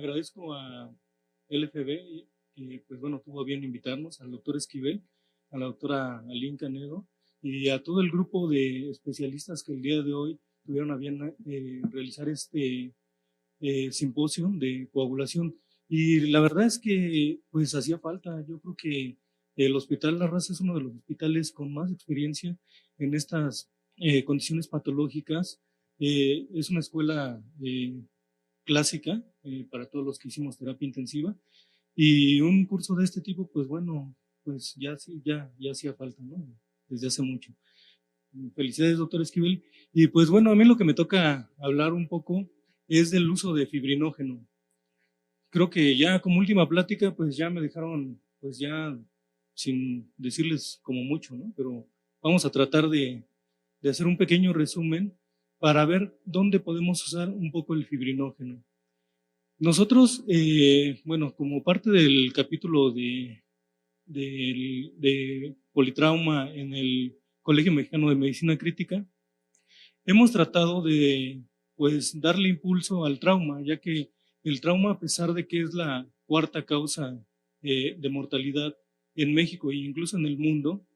agradezco a LFB que, pues bueno, tuvo a bien invitarnos, al doctor Esquivel, a la doctora Aline Canedo y a todo el grupo de especialistas que el día de hoy tuvieron a bien realizar este simposio de coagulación. Y la verdad es que pues hacía falta. Yo creo que el Hospital La Raza es uno de los hospitales con más experiencia en estas condiciones patológicas. Es una escuela clásica para todos los que hicimos terapia intensiva, y un curso de este tipo, pues bueno, pues ya hacía falta, ¿no? Desde hace mucho. Felicidades, doctor Esquivel. Y pues bueno, a mí lo que me toca hablar un poco es del uso de fibrinógeno. Creo que ya como última plática, pues ya me dejaron, pues ya sin decirles como mucho, ¿no? Pero vamos a tratar de hacer un pequeño resumen para ver dónde podemos usar un poco el fibrinógeno. Nosotros, bueno, como parte del capítulo de politrauma en el Colegio Mexicano de Medicina Crítica, hemos tratado de, pues, darle impulso al trauma, ya que el trauma, a pesar de que es la cuarta causa de mortalidad en México e incluso en el mundo,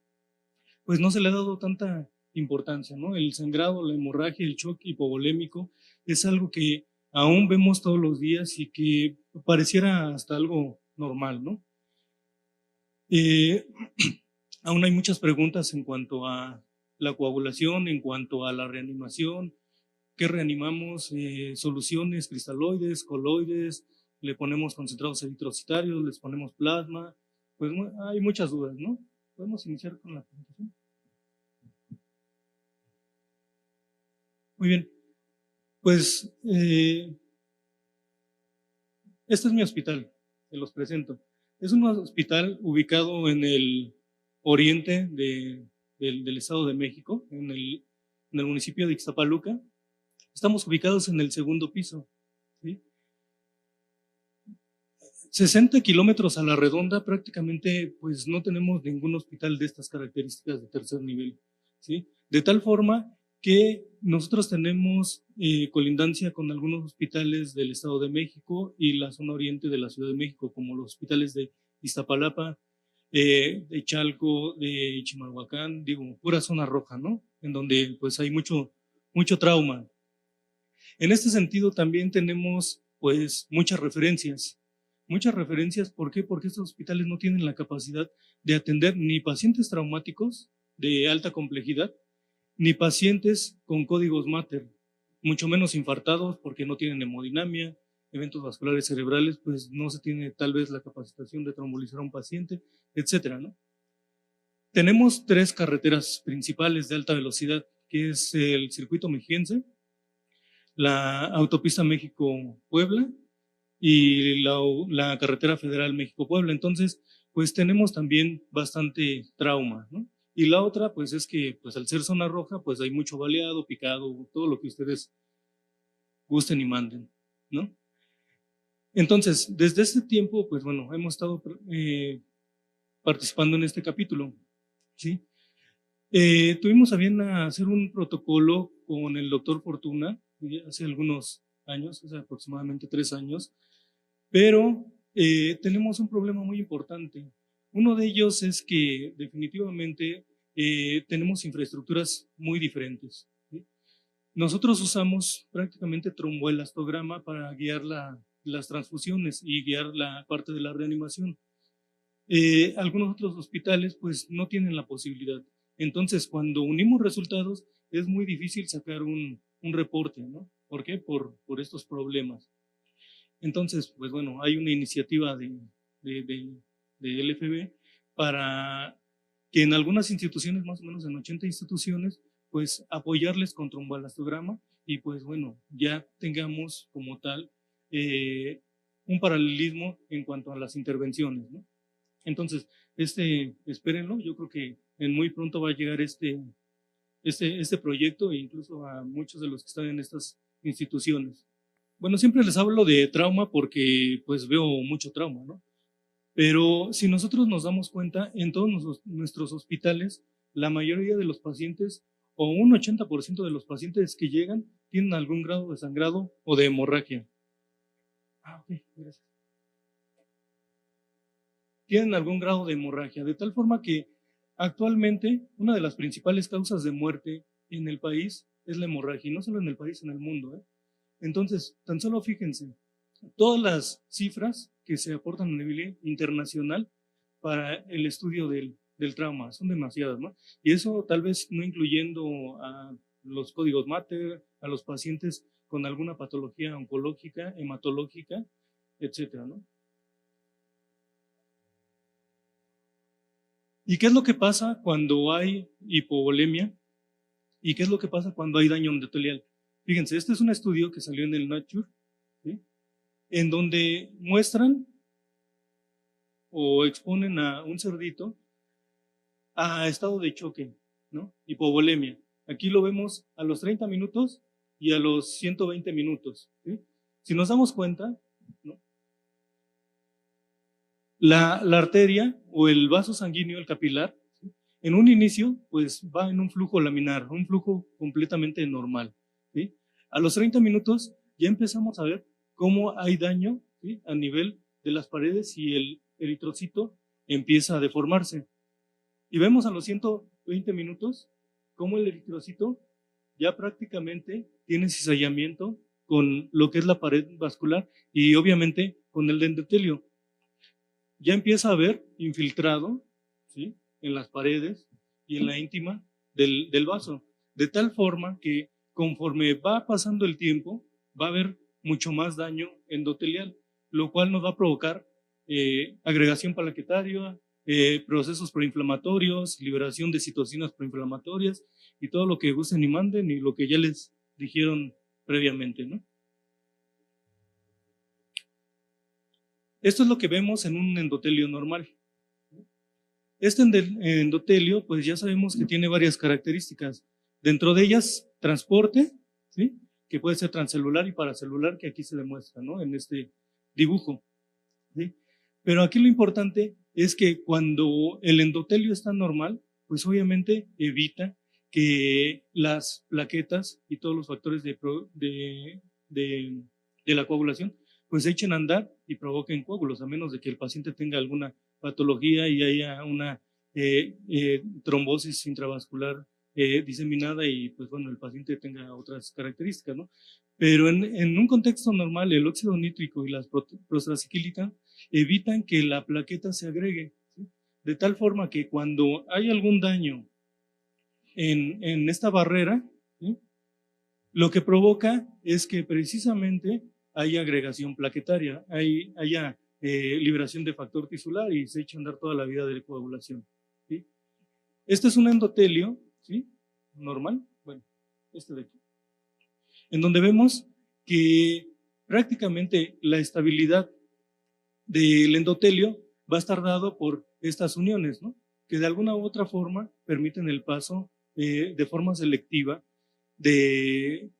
pues no se le ha dado tanta importancia, ¿no? El sangrado, la hemorragia, el shock hipovolémico es algo que aún vemos todos los días y que pareciera hasta algo normal, ¿no? Aún hay muchas preguntas en cuanto a la coagulación, en cuanto a la reanimación. ¿Qué reanimamos? Soluciones cristaloides, coloides, le ponemos concentrados eritrocitarios, les ponemos plasma. Pues hay muchas dudas, ¿no? Podemos iniciar con la presentación. Muy bien, pues este es mi hospital, se los presento. Es un hospital ubicado en el oriente del Estado de México, en el municipio de Ixtapaluca. Estamos ubicados en el segundo piso, ¿sí? 60 kilómetros a la redonda, prácticamente pues no tenemos ningún hospital de estas características de tercer nivel, ¿sí? De tal forma que nosotros tenemos colindancia con algunos hospitales del Estado de México y la zona oriente de la Ciudad de México, como los hospitales de Iztapalapa, de Chalco, de Chimalhuacán, digo, pura zona roja, ¿no? En donde pues hay mucho trauma. En este sentido también tenemos pues muchas referencias. ¿Por qué? Porque estos hospitales no tienen la capacidad de atender ni pacientes traumáticos de alta complejidad, ni pacientes con códigos Mater, mucho menos infartados porque no tienen hemodinamia, eventos vasculares cerebrales, pues no se tiene tal vez la capacitación de trombolizar a un paciente, etcétera, ¿no? Tenemos 3 carreteras principales de alta velocidad, que es el circuito mexiquense, la autopista México-Puebla y la carretera federal México-Puebla. Entonces, pues tenemos también bastante trauma, ¿no? Y la otra, pues es que pues al ser zona roja, pues hay mucho baleado, picado, todo lo que ustedes gusten y manden, ¿no? Entonces, desde este tiempo, pues bueno, hemos estado participando en este capítulo, ¿sí? Tuvimos a bien hacer un protocolo con el doctor Fortuna hace algunos años, hace aproximadamente 3 años, pero tenemos un problema muy importante. Uno de ellos es que definitivamente tenemos infraestructuras muy diferentes, ¿sí? Nosotros usamos prácticamente tromboelastograma para guiar las transfusiones y guiar la parte de la reanimación. Algunos otros hospitales pues no tienen la posibilidad. Entonces, cuando unimos resultados, es muy difícil sacar un reporte, ¿no? ¿Por qué? Por estos problemas. Entonces, pues bueno, hay una iniciativa de LFB para que en algunas instituciones, más o menos en 80 instituciones, pues apoyarles con tromboelastograma y pues bueno, ya tengamos como tal un paralelismo en cuanto a las intervenciones, ¿no? Entonces, espérenlo, yo creo que en muy pronto va a llegar este proyecto e incluso a muchos de los que están en estas instituciones. Bueno, siempre les hablo de trauma porque pues veo mucho trauma, ¿no? Pero si nosotros nos damos cuenta, en todos nuestros hospitales, la mayoría de los pacientes, o un 80% de los pacientes que llegan, tienen algún grado de sangrado o de hemorragia. Ok, gracias. Tienen algún grado de hemorragia, de tal forma que actualmente una de las principales causas de muerte en el país es la hemorragia, y no solo en el país, en el mundo. Entonces, tan solo fíjense, todas las cifras que se aportan a nivel internacional para el estudio del trauma son demasiadas, ¿no? Y eso tal vez no incluyendo a los códigos Mater, a los pacientes con alguna patología oncológica, hematológica, etcétera, ¿no? ¿Y qué es lo que pasa cuando hay hipovolemia? ¿Y qué es lo que pasa cuando hay daño endotelial? Fíjense, este es un estudio que salió en el Nature, ¿sí? En donde muestran o exponen a un cerdito a estado de choque, ¿no? Hipovolemia. Aquí lo vemos a los 30 minutos y a los 120 minutos. ¿Sí? Si nos damos cuenta, ¿no? La arteria o el vaso sanguíneo, el capilar, ¿sí? En un inicio, pues va en un flujo laminar, un flujo completamente normal. ¿Sí? A los 30 minutos ya empezamos a ver cómo hay daño, ¿sí? A nivel de las paredes y el eritrocito empieza a deformarse. Y vemos a los 120 minutos cómo el eritrocito ya prácticamente tiene cizallamiento con lo que es la pared vascular y obviamente con el endotelio. Ya empieza a haber infiltrado, ¿sí? En las paredes y en la íntima del vaso, de tal forma que conforme va pasando el tiempo va a haber mucho más daño endotelial, lo cual nos va a provocar agregación plaquetaria, procesos proinflamatorios, liberación de citocinas proinflamatorias y todo lo que gusten y manden y lo que ya les dijeron previamente, ¿no? Esto es lo que vemos en un endotelio normal. Este endotelio, pues ya sabemos que tiene varias características. Dentro de ellas, transporte, ¿sí? Que puede ser transcelular y paracelular, que aquí se demuestra, ¿no? En este dibujo, ¿sí? Pero aquí lo importante es que cuando el endotelio está normal, pues obviamente evita que las plaquetas y todos los factores de la coagulación pues echen a andar y provoquen coágulos, a menos de que el paciente tenga alguna patología y haya una trombosis intravascular diseminada y pues bueno, el paciente tenga otras características, ¿no? Pero en un contexto normal, el óxido nítrico y las prostacyclina evitan que la plaqueta se agregue, ¿sí? De tal forma que cuando hay algún daño en esta barrera, ¿sí? Lo que provoca es que precisamente haya agregación plaquetaria, haya liberación de factor tisular y se echa a andar toda la vida de coagulación, ¿sí? Este es un endotelio, ¿sí? Normal, bueno, este de aquí, en donde vemos que prácticamente la estabilidad del endotelio va a estar dado por estas uniones, ¿no? Que de alguna u otra forma permiten el paso de forma selectiva de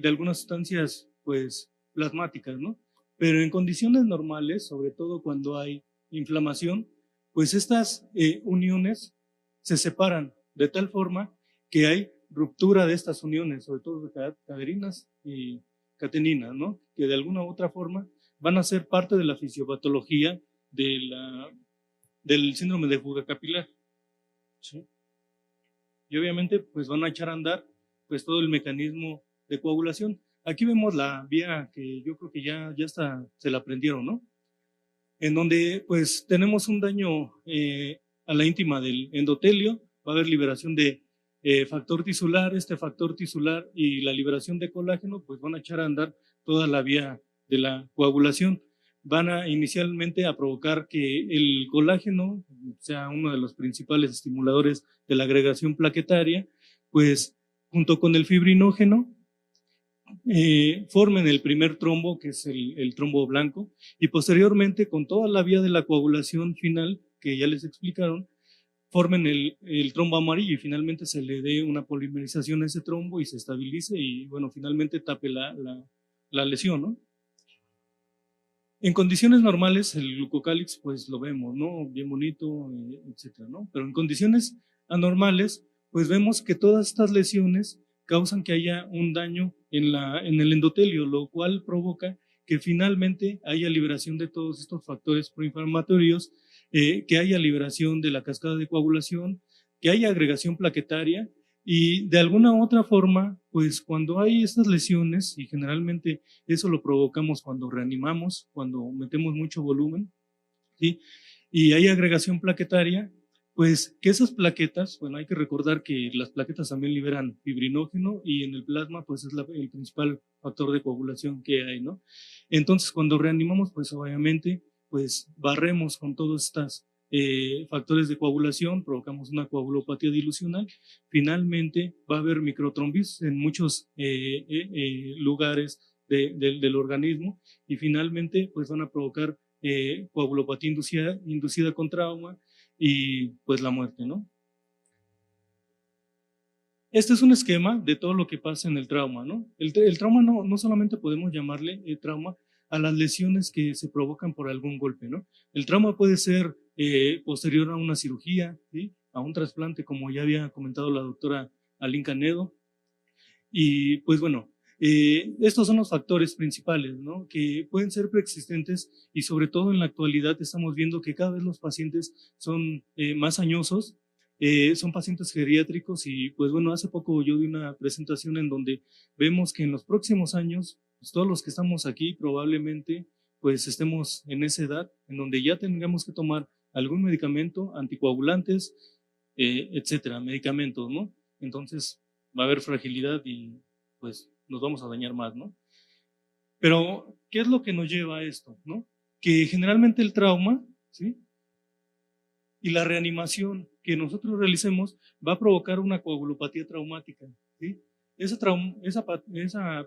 algunas sustancias pues plasmáticas, ¿no? Pero en condiciones normales, sobre todo cuando hay inflamación, pues estas uniones se separan de tal forma que hay ruptura de estas uniones, sobre todo de caderinas y cateninas, ¿no? Que de alguna u otra forma van a ser parte de la fisiopatología del síndrome de fuga capilar, ¿sí? Y obviamente pues van a echar a andar pues todo el mecanismo de coagulación. Aquí vemos la vía que yo creo que ya está, se la aprendieron, ¿no? En donde pues tenemos un daño a la íntima del endotelio, va a haber liberación de factor tisular, este factor tisular y la liberación de colágeno pues van a echar a andar toda la vía de la coagulación. Van a inicialmente a provocar que el colágeno sea uno de los principales estimuladores de la agregación plaquetaria, pues junto con el fibrinógeno formen el primer trombo, que es el trombo blanco, y posteriormente con toda la vía de la coagulación final, que ya les explicaron, formen el trombo amarillo y finalmente se le dé una polimerización a ese trombo y se estabilice y bueno, finalmente tape la lesión, ¿no? En condiciones normales el glucocálix pues lo vemos, ¿no? Bien bonito, etcétera, ¿no? Pero en condiciones anormales pues vemos que todas estas lesiones causan que haya un daño en el endotelio, lo cual provoca que finalmente haya liberación de todos estos factores proinflamatorios, que haya liberación de la cascada de coagulación, que haya agregación plaquetaria y de alguna u otra forma, pues cuando hay estas lesiones, y generalmente eso lo provocamos cuando reanimamos, cuando metemos mucho volumen, ¿sí? Y hay agregación plaquetaria, pues que esas plaquetas, bueno, hay que recordar que las plaquetas también liberan fibrinógeno y en el plasma pues es el principal factor de coagulación que hay, ¿no? Entonces cuando reanimamos pues obviamente pues barremos con todos estos factores de coagulación, provocamos una coagulopatía dilucional, finalmente va a haber microtrombisis en muchos lugares del organismo y finalmente pues van a provocar coagulopatía inducida con trauma y pues la muerte, ¿no? Este es un esquema de todo lo que pasa en el trauma, ¿no? El trauma no solamente podemos llamarle trauma a las lesiones que se provocan por algún golpe, ¿no? El trauma puede ser posterior a una cirugía, ¿sí? A un trasplante, como ya había comentado la doctora Aline Canedo. Y pues bueno, estos son los factores principales, ¿no? Que pueden ser preexistentes y sobre todo en la actualidad estamos viendo que cada vez los pacientes son más añosos, son pacientes geriátricos y pues bueno, hace poco yo di una presentación en donde vemos que en los próximos años, pues todos los que estamos aquí probablemente pues estemos en esa edad en donde ya tengamos que tomar algún medicamento, anticoagulantes, etcétera, medicamentos, ¿no? Entonces va a haber fragilidad y pues nos vamos a dañar más, ¿no? Pero, ¿qué es lo que nos lleva a esto, no? Que generalmente el trauma, ¿sí? Y la reanimación que nosotros realicemos va a provocar una coagulopatía traumática, ¿sí? Esa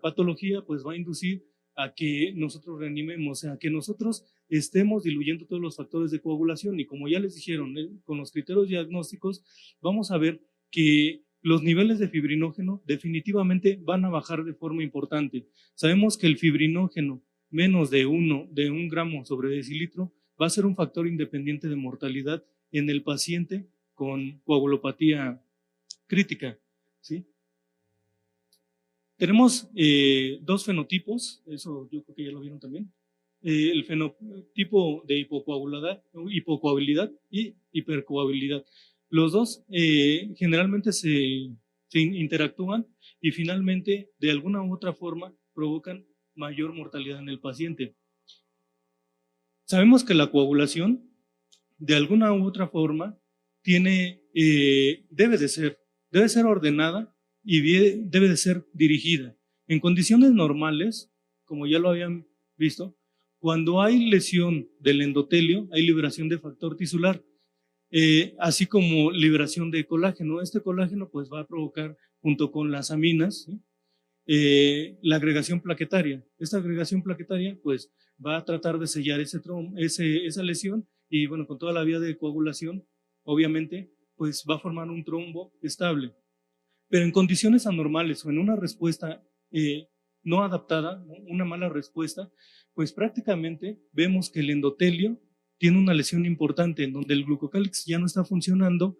patología pues va a inducir a que nosotros reanimemos, a que nosotros estemos diluyendo todos los factores de coagulación y como ya les dijeron, con los criterios diagnósticos vamos a ver que los niveles de fibrinógeno definitivamente van a bajar de forma importante. Sabemos que el fibrinógeno menos de un gramo sobre decilitro va a ser un factor independiente de mortalidad en el paciente con coagulopatía crítica, ¿sí? Tenemos dos fenotipos, eso yo creo que ya lo vieron también. El fenotipo de hipocoagulabilidad y hipercoagulabilidad. Los dos generalmente se interactúan y finalmente de alguna u otra forma provocan mayor mortalidad en el paciente. Sabemos que la coagulación de alguna u otra forma debe de ser ordenada y debe de ser dirigida. En condiciones normales, como ya lo habían visto, cuando hay lesión del endotelio, hay liberación de factor tisular, así como liberación de colágeno. Este colágeno pues va a provocar, junto con las aminas, ¿sí? La agregación plaquetaria. Esta agregación plaquetaria pues va a tratar de sellar esa lesión y bueno, con toda la vía de coagulación, obviamente, pues va a formar un trombo estable. Pero en condiciones anormales o en una respuesta no adaptada, ¿no? Una mala respuesta, pues prácticamente vemos que el endotelio tiene una lesión importante en donde el glucocálix ya no está funcionando,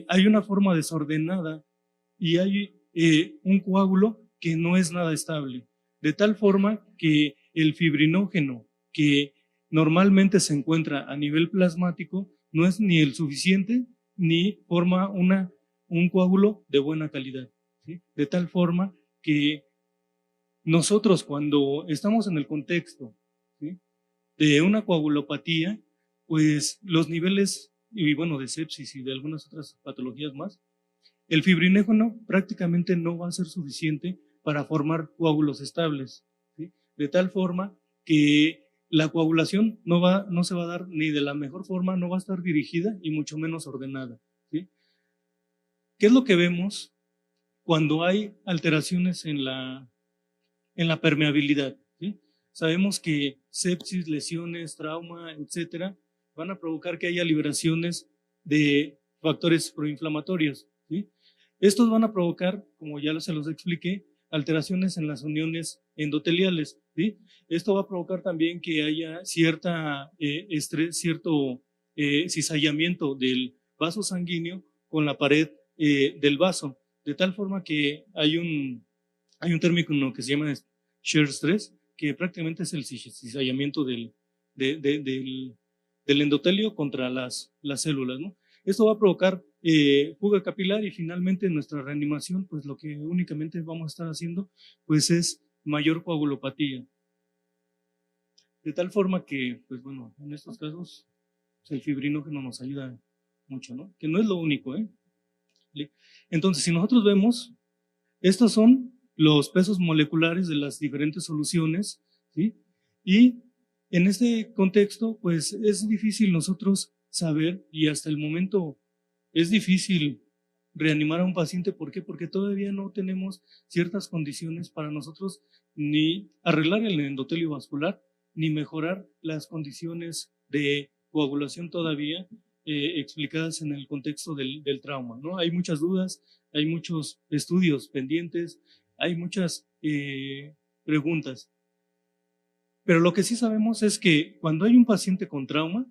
hay una forma desordenada y hay un coágulo que no es nada estable, de tal forma que el fibrinógeno que normalmente se encuentra a nivel plasmático no es ni el suficiente ni forma un coágulo de buena calidad, ¿sí? De tal forma que nosotros cuando estamos en el contexto, ¿sí?, de una coagulopatía, pues los niveles, y bueno, de sepsis y de algunas otras patologías más, el fibrinógeno prácticamente no va a ser suficiente para formar coágulos estables, ¿sí? De tal forma que la coagulación no se va a dar ni de la mejor forma, no va a estar dirigida y mucho menos ordenada, ¿sí? ¿Qué es lo que vemos cuando hay alteraciones en la permeabilidad? ¿Sí? Sabemos que sepsis, lesiones, trauma, etcétera, van a provocar que haya liberaciones de factores proinflamatorios, ¿sí? Estos van a provocar, como ya se los expliqué, alteraciones en las uniones endoteliales, ¿sí? Esto va a provocar también que haya cierto cizallamiento del vaso sanguíneo con la pared del vaso, de tal forma que hay un término que se llama shear stress, que prácticamente es el cizallamiento del endotelio contra las células, ¿no? Esto va a provocar fuga capilar y finalmente en nuestra reanimación, pues lo que únicamente vamos a estar haciendo, pues es mayor coagulopatía. De tal forma que, pues bueno, en estos casos, pues el fibrinógeno nos ayuda mucho, ¿no? Que no es lo único, ¿eh? Entonces, si nosotros vemos, estos son los pesos moleculares de las diferentes soluciones, ¿sí? Y en este contexto, pues es difícil nosotros saber, y hasta el momento es difícil reanimar a un paciente. ¿Por qué? Porque todavía no tenemos ciertas condiciones para nosotros ni arreglar el endotelio vascular, ni mejorar las condiciones de coagulación todavía explicadas en el contexto del trauma, ¿no? Hay muchas dudas, hay muchos estudios pendientes, hay muchas preguntas. Pero lo que sí sabemos es que cuando hay un paciente con trauma,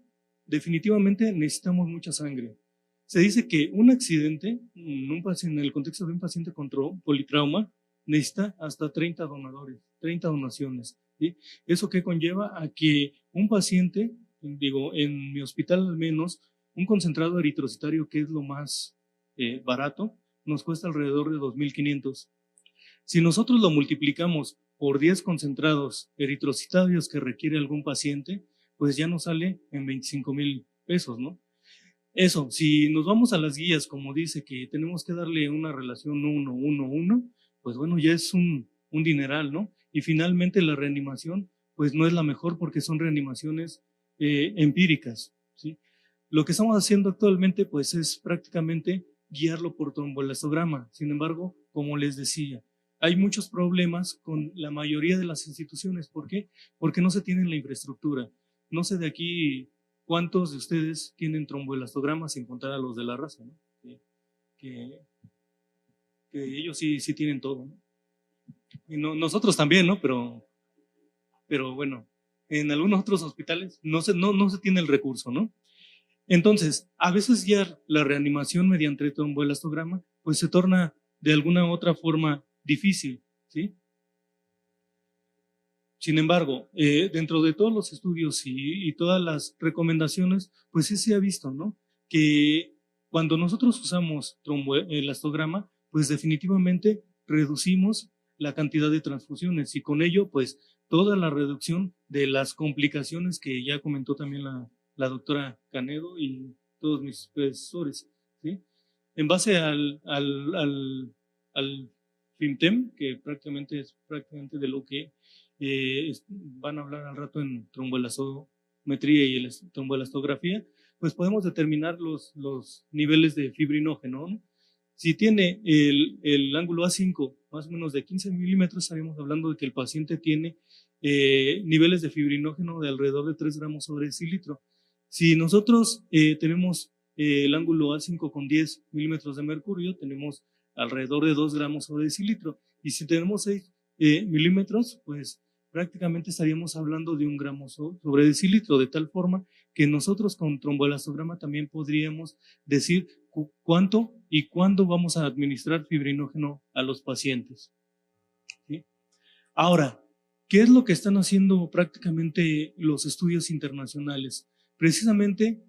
definitivamente necesitamos mucha sangre. Se dice que un accidente, en el contexto de un paciente con politrauma, necesita hasta 30 donadores, 30 donaciones, ¿sí? ¿Eso qué conlleva? A que un paciente, digo, en mi hospital al menos, un concentrado eritrocitario, que es lo más barato, nos cuesta alrededor de 2,500. Si nosotros lo multiplicamos por 10 concentrados eritrocitarios que requiere algún paciente, pues ya nos sale en 25,000 pesos, ¿no? Eso, si nos vamos a las guías, como dice que tenemos que darle una relación 1-1-1, pues bueno, ya es un dineral, ¿no? Y finalmente la reanimación, pues no es la mejor porque son reanimaciones empíricas, ¿sí? Lo que estamos haciendo actualmente, pues es prácticamente guiarlo por tromboelastograma. Sin embargo, como les decía, hay muchos problemas con la mayoría de las instituciones. ¿Por qué? Porque no se tiene la infraestructura. No sé de aquí cuántos de ustedes tienen tromboelastogramas sin contar a los de la raza, ¿no? Que ellos sí tienen todo, ¿no? Y nosotros también, ¿no? Pero bueno, en algunos otros hospitales no se tiene el recurso, ¿no? Entonces, a veces ya la reanimación mediante tromboelastograma pues se torna de alguna otra forma difícil, ¿sí? Sin embargo, dentro de todos los estudios y todas las recomendaciones, pues sí se ha visto, ¿no? Que cuando nosotros usamos tromboelastograma, pues definitivamente reducimos la cantidad de transfusiones y con ello, pues toda la reducción de las complicaciones que ya comentó también la doctora Canedo y todos mis profesores, ¿sí? En base al FIMTEM, que prácticamente es de lo que van a hablar al rato en tromboelastometría y tromboelastografía, pues podemos determinar los niveles de fibrinógeno, ¿no? Si tiene el ángulo A5 más o menos de 15 milímetros, estaríamos hablando de que el paciente tiene niveles de fibrinógeno de alrededor de 3 gramos sobre decilitro. Si nosotros tenemos el ángulo A5 con 10 milímetros de mercurio, tenemos alrededor de 2 gramos sobre decilitro. Y si tenemos 6 milímetros, pues prácticamente estaríamos hablando de 1 gramo sobre decilitro, de tal forma que nosotros con tromboelastograma también podríamos decir cuánto y cuándo vamos a administrar fibrinógeno a los pacientes, ¿sí? Ahora, ¿qué es lo que están haciendo prácticamente los estudios internacionales? Precisamente,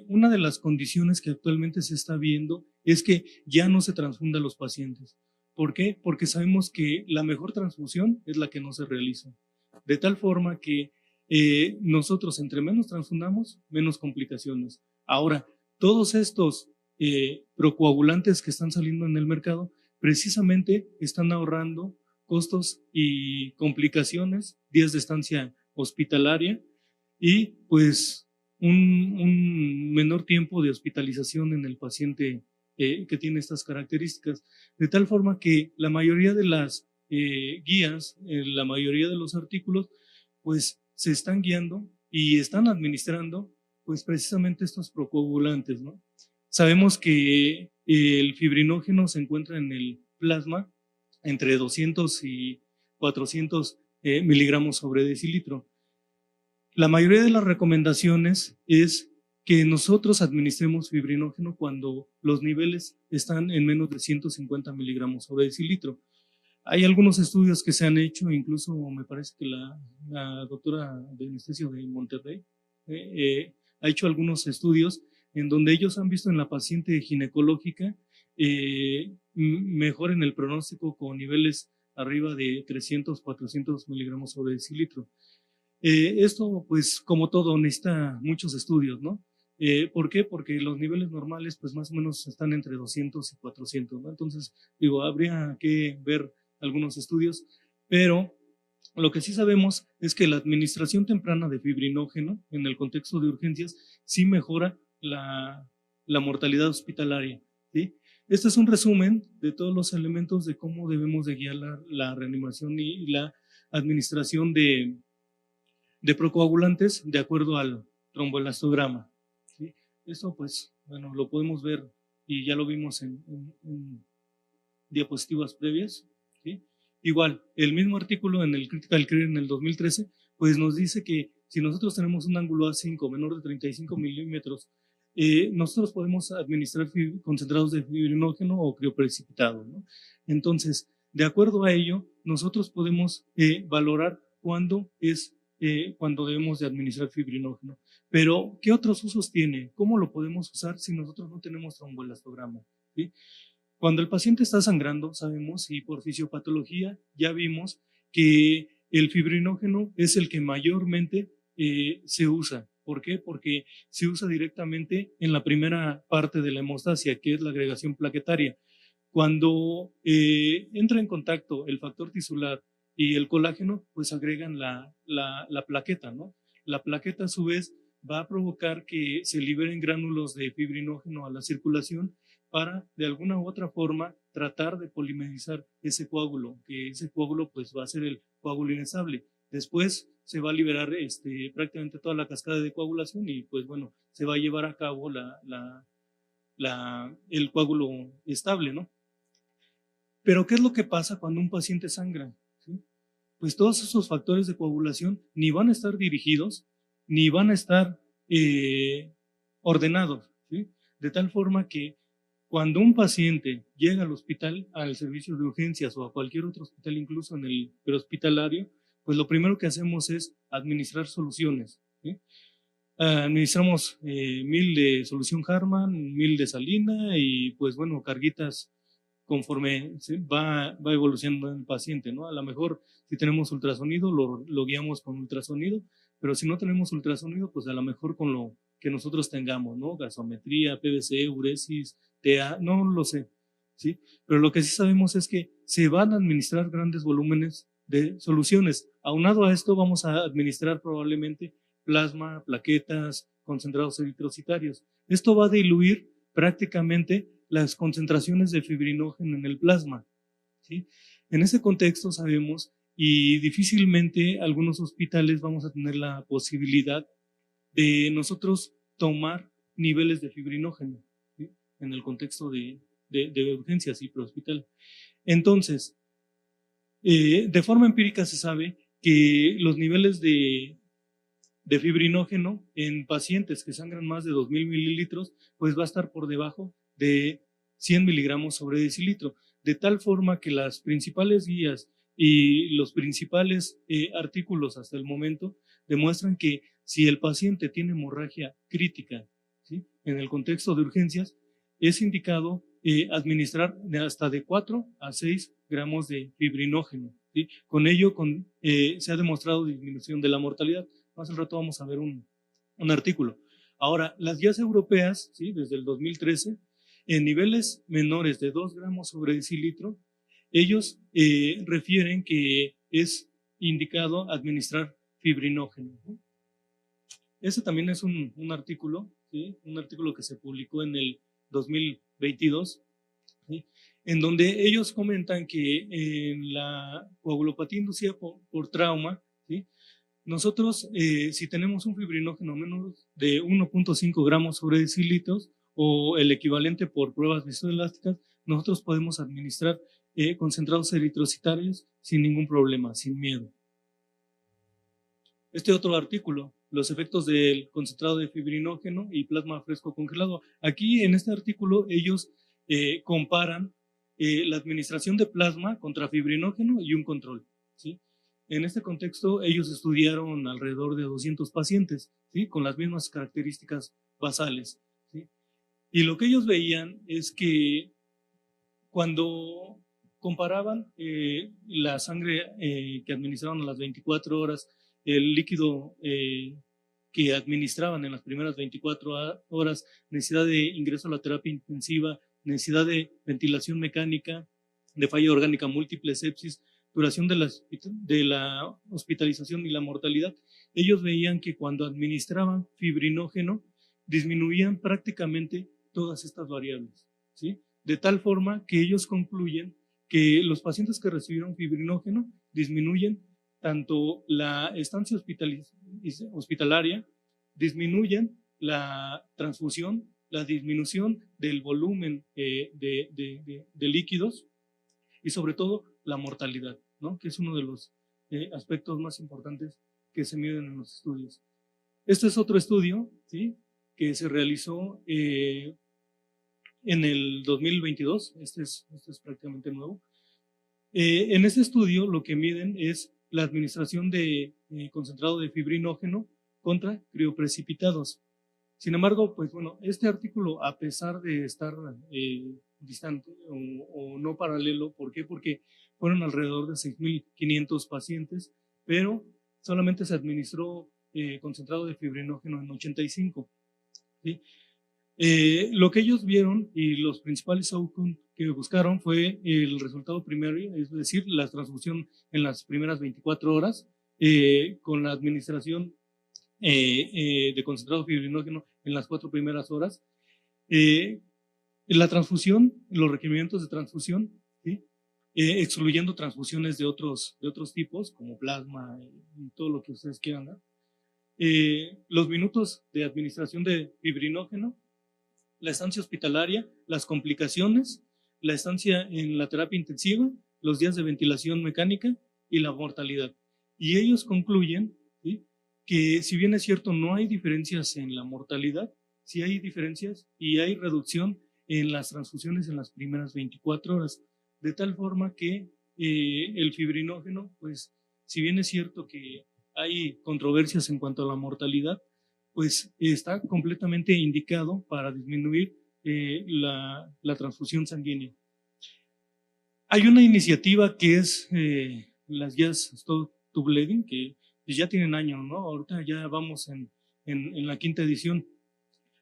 una de las condiciones que actualmente se está viendo es que ya no se transfunda a los pacientes. ¿Por qué? Porque sabemos que la mejor transfusión es la que no se realiza. De tal forma que nosotros entre menos transfundamos, menos complicaciones. Ahora, todos estos procoagulantes que están saliendo en el mercado precisamente están ahorrando costos y complicaciones, días de estancia hospitalaria y pues un menor tiempo de hospitalización en el paciente que tiene estas características, de tal forma que la mayoría de las guías, la mayoría de los artículos, pues se están guiando y están administrando pues precisamente estos procoagulantes, ¿no? Sabemos que el fibrinógeno se encuentra en el plasma entre 200 y 400 miligramos sobre decilitro. La mayoría de las recomendaciones es que nosotros administremos fibrinógeno cuando los niveles están en menos de 150 miligramos sobre decilitro. Hay algunos estudios que se han hecho, incluso me parece que la doctora de anestesia de Monterrey ha hecho algunos estudios en donde ellos han visto en la paciente ginecológica mejor en el pronóstico con niveles arriba de 300, 400 miligramos sobre decilitro. Esto, pues, como todo, necesita muchos estudios, ¿no? ¿Por qué? Porque los niveles normales, pues, más o menos están entre 200 y 400, ¿no? Entonces, digo, habría que ver algunos estudios, pero lo que sí sabemos es que la administración temprana de fibrinógeno en el contexto de urgencias sí mejora la mortalidad hospitalaria, ¿sí? Este es un resumen de todos los elementos de cómo debemos de guiar la reanimación y la administración de procoagulantes de acuerdo al tromboelastograma, ¿sí? Esto, pues, bueno, lo podemos ver y ya lo vimos en diapositivas previas, ¿sí? Igual, el mismo artículo en el Critical Care en el 2013, pues nos dice que si nosotros tenemos un ángulo A5 menor de 35 milímetros, nosotros podemos administrar concentrados de fibrinógeno o crioprecipitado, ¿no? Entonces, de acuerdo a ello, nosotros podemos valorar cuándo debemos de administrar fibrinógeno. Pero, ¿qué otros usos tiene? ¿Cómo lo podemos usar si nosotros no tenemos tromboelastograma? ¿Sí? Cuando el paciente está sangrando, sabemos, y por fisiopatología ya vimos que el fibrinógeno es el que mayormente se usa. ¿Por qué? Porque se usa directamente en la primera parte de la hemostasia, que es la agregación plaquetaria. Cuando entra en contacto el factor tisular y el colágeno, pues agregan la plaqueta, ¿no? La plaqueta, a su vez, va a provocar que se liberen gránulos de fibrinógeno a la circulación para, de alguna u otra forma, tratar de polimerizar ese coágulo, que ese coágulo pues va a ser el coágulo inestable. Después se va a liberar prácticamente toda la cascada de coagulación y pues bueno, se va a llevar a cabo el coágulo estable, ¿no? Pero ¿qué es lo que pasa cuando un paciente sangra? ¿Sí? Pues todos esos factores de coagulación ni van a estar dirigidos, ni van a estar ordenados, ¿sí? De tal forma que cuando un paciente llega al hospital, al servicio de urgencias o a cualquier otro hospital, incluso en el prehospitalario, pues lo primero que hacemos es administrar soluciones, ¿sí? Administramos 1000 de solución Harman, 1000 de salina y pues bueno, carguitas conforme va evolucionando el paciente, ¿no? A lo mejor si tenemos ultrasonido lo guiamos con ultrasonido, pero si no tenemos ultrasonido, pues a lo mejor con lo que nosotros tengamos, ¿no? Gasometría, PVC, uresis, TA, no lo sé, ¿sí? Pero lo que sí sabemos es que se van a administrar grandes volúmenes de soluciones. Aunado a esto, vamos a administrar probablemente plasma, plaquetas, concentrados eritrocitarios. Esto va a diluir prácticamente las concentraciones de fibrinógeno en el plasma, ¿sí? En ese contexto sabemos, y difícilmente algunos hospitales vamos a tener la posibilidad de nosotros tomar niveles de fibrinógeno, ¿sí? En el contexto de urgencias y prehospital. Entonces, de forma empírica se sabe que los niveles de fibrinógeno en pacientes que sangran más de 2000 mililitros, pues va a estar por debajo de 100 miligramos sobre decilitro, de tal forma que las principales guías y los principales artículos hasta el momento demuestran que si el paciente tiene hemorragia crítica, ¿sí? En el contexto de urgencias, es indicado administrar hasta de 4 a 6 gramos de fibrinógeno, ¿sí? Con ello se ha demostrado disminución de la mortalidad. Más al rato vamos a ver un artículo. Ahora, las guías europeas, ¿sí? Desde el 2013, en niveles menores de 2 gramos sobre decilitro, ellos refieren que es indicado administrar fibrinógeno, ¿no? Ese también es un artículo, ¿sí? Un artículo que se publicó en el 2022, ¿sí? En donde ellos comentan que en la coagulopatía inducida por trauma, ¿sí? Nosotros, si tenemos un fibrinógeno menos de 1.5 gramos sobre decilitros o el equivalente por pruebas viscoelásticas, nosotros podemos administrar concentrados eritrocitarios sin ningún problema, sin miedo. Este otro artículo, los efectos del concentrado de fibrinógeno y plasma fresco congelado. Aquí en este artículo ellos comparan la administración de plasma contra fibrinógeno y un control, ¿sí? En este contexto, ellos estudiaron alrededor de 200 pacientes, ¿sí? Con las mismas características basales, ¿sí? Y lo que ellos veían es que cuando comparaban la sangre que administraban a las 24 horas, el líquido que administraban en las primeras 24 horas, necesidad de ingreso a la terapia intensiva, necesidad de ventilación mecánica, de falla orgánica múltiple, sepsis, duración de la hospitalización y la mortalidad, ellos veían que cuando administraban fibrinógeno disminuían prácticamente todas estas variables, ¿sí? De tal forma que ellos concluyen que los pacientes que recibieron fibrinógeno disminuyen tanto la estancia hospitalaria, disminuyen la transfusión, la disminución del volumen de líquidos y sobre todo la mortalidad, ¿no? Que es uno de los aspectos más importantes que se miden en los estudios. Este es otro estudio, ¿sí? Que se realizó en el 2022, este es prácticamente nuevo. En este estudio lo que miden es la administración de concentrado de fibrinógeno contra crioprecipitados. Sin embargo, pues bueno, este artículo, a pesar de estar distante o no paralelo, ¿por qué? Porque fueron alrededor de 6.500 pacientes, pero solamente se administró concentrado de fibrinógeno en 85, ¿sí? Lo que ellos vieron y los principales outcomes que buscaron fue el resultado primario, es decir, la transfusión en las primeras 24 horas con la administración de concentrado fibrinógeno en las 4 primeras horas. La transfusión, los requerimientos de transfusión, ¿sí? Excluyendo transfusiones de otros tipos, como plasma y todo lo que ustedes quieran dar. Los minutos de administración de fibrinógeno, la estancia hospitalaria, las complicaciones, la estancia en la terapia intensiva, los días de ventilación mecánica y la mortalidad. Y ellos concluyen, ¿sí?, que si bien es cierto no hay diferencias en la mortalidad, sí hay diferencias y hay reducción en las transfusiones en las primeras 24 horas, de tal forma que el fibrinógeno, pues si bien es cierto que hay controversias en cuanto a la mortalidad, pues está completamente indicado para disminuir la transfusión sanguínea. Hay una iniciativa que es las guías Stop to Bleeding, que pues ya tienen años, ¿no? Ahorita ya vamos en la 5ª edición,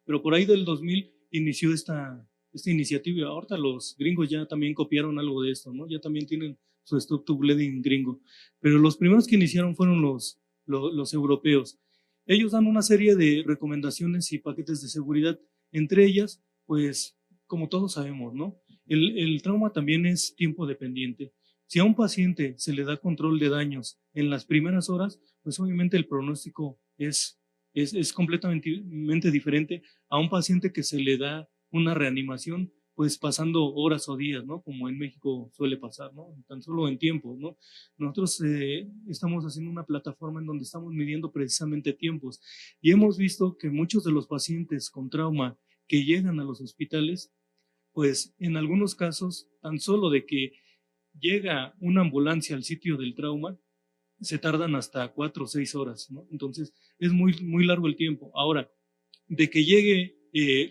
pero por ahí del 2000 inició esta iniciativa y ahorita los gringos ya también copiaron algo de esto, ¿no? Ya también tienen su Stop to Bleeding gringo, pero los primeros que iniciaron fueron los europeos. Ellos dan una serie de recomendaciones y paquetes de seguridad, entre ellas, pues, como todos sabemos, ¿no? El trauma también es tiempo dependiente. Si a un paciente se le da control de daños en las primeras horas, pues obviamente el pronóstico es completamente diferente a un paciente que se le da una reanimación, pues pasando horas o días, ¿no? Como en México suele pasar, ¿no? Tan solo en tiempos, ¿no? Nosotros estamos haciendo una plataforma en donde estamos midiendo precisamente tiempos y hemos visto que muchos de los pacientes con trauma que llegan a los hospitales, pues en algunos casos, tan solo de que llega una ambulancia al sitio del trauma, se tardan hasta 4 o 6 horas, ¿no? Entonces es muy largo el tiempo. Ahora, de que llegue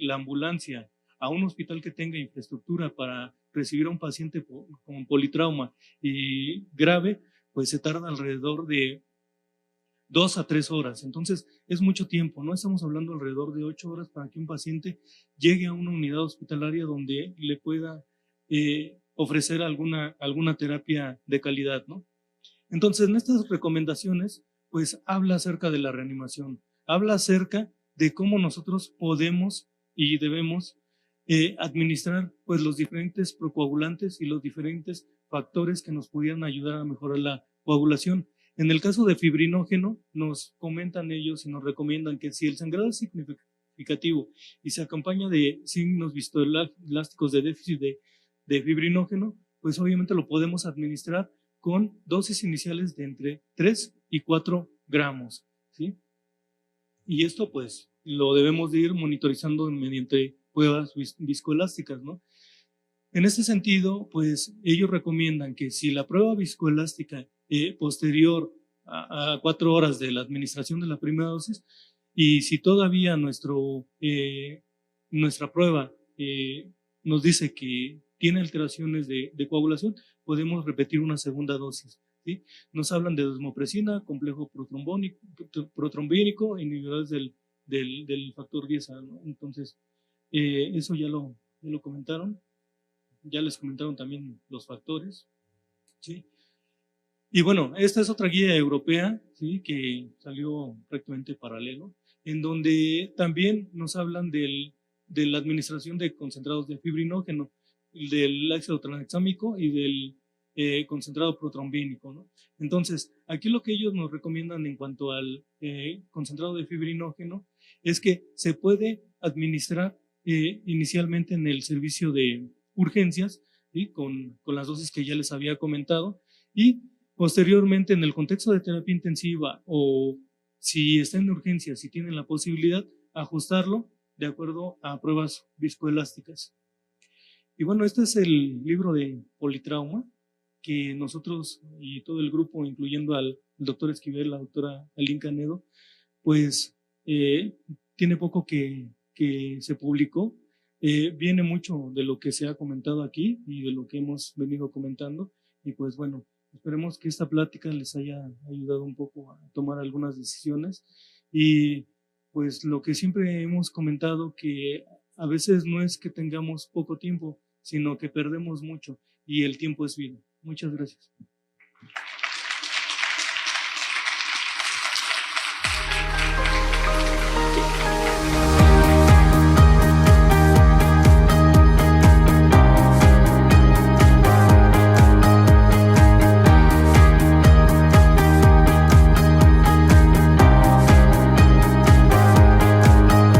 la ambulancia a un hospital que tenga infraestructura para recibir a un paciente con politrauma y grave, pues se tarda alrededor de 2 a 3 horas. Entonces es mucho tiempo, ¿no? Estamos hablando alrededor de 8 horas para que un paciente llegue a una unidad hospitalaria donde le pueda ofrecer alguna terapia de calidad, ¿no? Entonces, en estas recomendaciones, pues habla acerca de la reanimación, habla acerca de cómo nosotros podemos y debemos administrar pues los diferentes procoagulantes y los diferentes factores que nos pudieran ayudar a mejorar la coagulación. En el caso de fibrinógeno, nos comentan ellos y nos recomiendan que si el sangrado es significativo y se acompaña de signos viscoelásticos de déficit de fibrinógeno, pues obviamente lo podemos administrar con dosis iniciales de entre 3 y 4 gramos, ¿sí? Y esto pues lo debemos de ir monitorizando mediante pruebas viscoelásticas, ¿no? En este sentido, pues ellos recomiendan que si la prueba viscoelástica posterior a 4 horas de la administración de la primera dosis, y si todavía nuestra prueba nos dice que tiene alteraciones de coagulación, podemos repetir una segunda dosis. ¿Sí? Nos hablan de desmopresina, complejo protrombínico, inhibidores del factor 10A, ¿no? Entonces, eso ya lo comentaron. Ya les comentaron también los factores. ¿Sí? Y bueno, esta es otra guía europea, ¿sí? Que salió prácticamente paralelo, en donde también nos hablan de la administración de concentrados de fibrinógeno, del ácido tranexámico y del concentrado protrombínico, ¿no? Entonces, aquí lo que ellos nos recomiendan en cuanto al concentrado de fibrinógeno es que se puede administrar inicialmente en el servicio de urgencias, ¿sí? con las dosis que ya les había comentado, y posteriormente en el contexto de terapia intensiva o si está en urgencias, si tienen la posibilidad, ajustarlo de acuerdo a pruebas viscoelásticas. Y bueno, este es el libro de Politrauma que nosotros y todo el grupo, incluyendo al doctor Esquivel, la doctora Aline Canedo, pues tiene poco que se publicó. Viene mucho de lo que se ha comentado aquí y de lo que hemos venido comentando. Y pues bueno, esperemos que esta plática les haya ayudado un poco a tomar algunas decisiones. Y pues lo que siempre hemos comentado, que a veces no es que tengamos poco tiempo, sino que perdemos mucho y el tiempo es vida. Muchas gracias.